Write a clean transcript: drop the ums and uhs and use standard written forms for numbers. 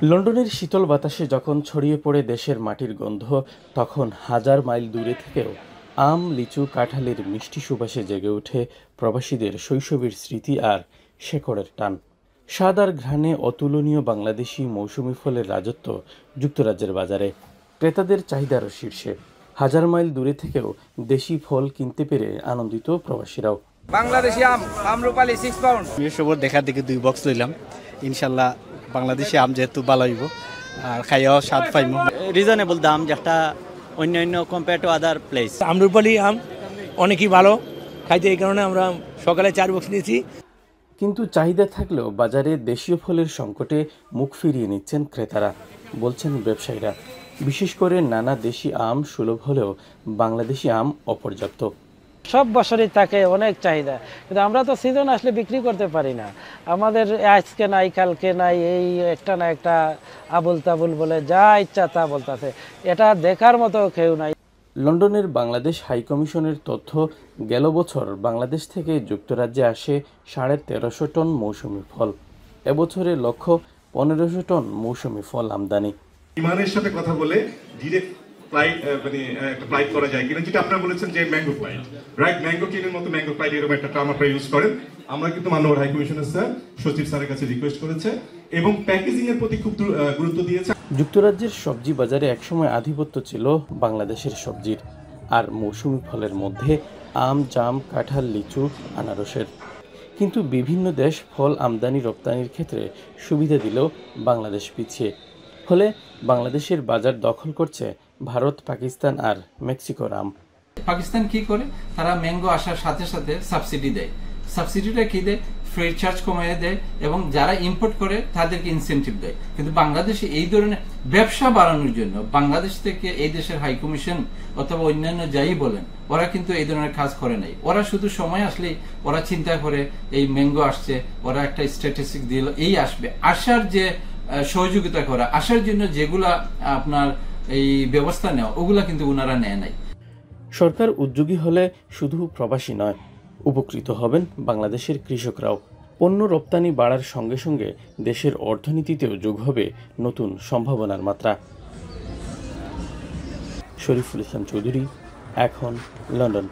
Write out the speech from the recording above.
লন্ডনের শীতল বাতাসে যখন ছড়িয়ে পড়ে দেশের মাটির গন্ধ, তখন হাজার মাইল দূরে থেকেও আম, লিচু, কাঁঠালের মিষ্টি সুবাসে জেগে ওঠে প্রবাসীদের শৈশবের স্মৃতি আর শেকড়ের টান। স্বাদ আর ঘ্রাণে অতুলনীয় বাংলাদেশি মৌসুমি ফলের রাজত্ব যুক্তরাজ্যের বাজারে। ক্রেতাদের চাহিদার শীর্ষে। হাজার মাইল দূরে থেকেও দেশি ফল কিনতে পেরে আনন্দিত প্রবাসীরাও। বাংলাদেশি আম, আমরুপালি 6 পাউন্ড। সবর দেখার দিকে 2 বক্স লইলাম। ইনশাল্লাহ বাংলাদেশি আম যেহেতু ভালো হইব আর খাইয়াও স্বাদ পাইব। রিজনেবল দাম, যেটা অন্যান্য compare to other place. Amrapali আম অনেকই ভালো খাইতে, এই কারণে আমরা সকালে 4 বক্স নিয়েছি। কিন্তু চাহিদা থাকলেও বাজারে দেশীয় ফলের সংকটে মুখ ফিরিয়ে নিচ্ছেন ক্রেতারা, বলছেন ব্যবসায়ীরা। বিশেষ করে নানা দেশি আম সুলভ হলেও বাংলাদেশি আম অপর্যাপ্ত। সব বছরই থাকে অনেক চাহিদা, কিন্তু আমরা তো সিজন আসলে বিক্রি করতে পারি না। আমাদের আজকে নাই কালকে নাই, এই একটা না একটা আবুল তাবুল বলে যা ইচ্ছা তা বলতেছে, এটা দেখার মতো কেউ নাই। লন্ডনের বাংলাদেশ হাইকমিশনের তথ্য, গেল বছর বাংলাদেশ থেকে যুক্তরাজ্যে আসে 1350 টন মৌসুমি ফল। এবছরে লক্ষ্য 1500 টন মৌসুমি ফল আমদানি। বিমানের সাথে কথা বলে ডিরেক্ট ফ্লাইট করা যায় কিনা, যেটা আপনারা বলেছেন যে ম্যাঙ্গো ফ্লাইট, রাইট? ম্যাঙ্গো কিনের মতো ম্যাঙ্গো ফ্লাইট এরকম একটা টার্ম আপনারা ইউজ করেন। আমরা কিন্তু মাননীয় হাই কমিশনার স্যার সচিব স্যারের কাছে রিকোয়েস্ট করেছে এবং প্যাকেজিং এর প্রতি খুব গুরুত্ব দিয়েছে। যুক্তরাজ্যের সবজি বাজারে একসময় আধিপত্য ছিল বাংলাদেশের সবজির, আর মৌসুমি ফলের মধ্যে আম, জাম, কাঁঠাল, লিচু, আনারসের। কিন্তু বিভিন্ন দেশ ফল আমদানি রপ্তানির ক্ষেত্রে সুবিধা দিলেও বাংলাদেশ পিছিয়ে। ফলে বাংলাদেশের বাজার দখল করছে ভারত, পাকিস্তান আর মেক্সিকোর আম। পাকিস্তান কি করে, তারা ম্যাঙ্গো আসার সাথে সাথে সাবসিডি দেয়। সাবসিডিটা কি দেয়? ফ্রি চার্জ কমিয়ে দেয় এবং যারা ইম্পোর্ট করে তাদেরকে ইনসেন্টিভ দেয়। কিন্তু বাংলাদেশে এই ধরনের ব্যবসা বাড়ানোর জন্য বাংলাদেশ থেকে এই দেশের হাই কমিশন অথবা অন্যান্য যাই বলেন, ওরা কিন্তু এই ধরনের কাজ করে নাই। ওরা শুধু সময় আসলেই ওরা চিন্তা করে এই ম্যাঙ্গো আসছে, ওরা একটা স্ট্যাটিস্টিক দিল, এই আসবে, আসার যে সহযোগিতা করা, আসার জন্য যেগুলা আপনার এই ব্যবস্থা নেওয়া, ওগুলা কিন্তু ওনারা নেয় নাই। সরকার উদ্যোগী হলে শুধু প্রবাসী নয়, উপকৃত হবেন বাংলাদেশের কৃষকরাও। পণ্য রপ্তানি বাড়ার সঙ্গে সঙ্গে দেশের অর্থনীতিতেও যোগ হবে নতুন সম্ভাবনার মাত্রা। শরীফুল ইসলাম চৌধুরী, এখন, লন্ডন।